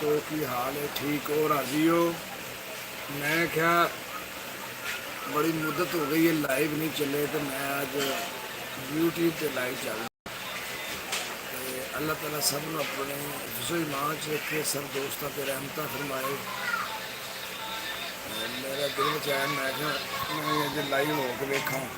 दोस्तों की हाल है? ठीक हो? राजी हो? मैं क्या, बड़ी मुद्दत हो गई है लाइव नहीं चले, तो मैं आज यूट्यूब पे लाइव चल अल्लाह ताला सब नूं अपने हिफ्ज़ो ईमान च रखे, सब दोस्तों पर रहमत फरमाए। मेरा दिल चाहे मैं क्या मैं अज लाइव होकर वेखा।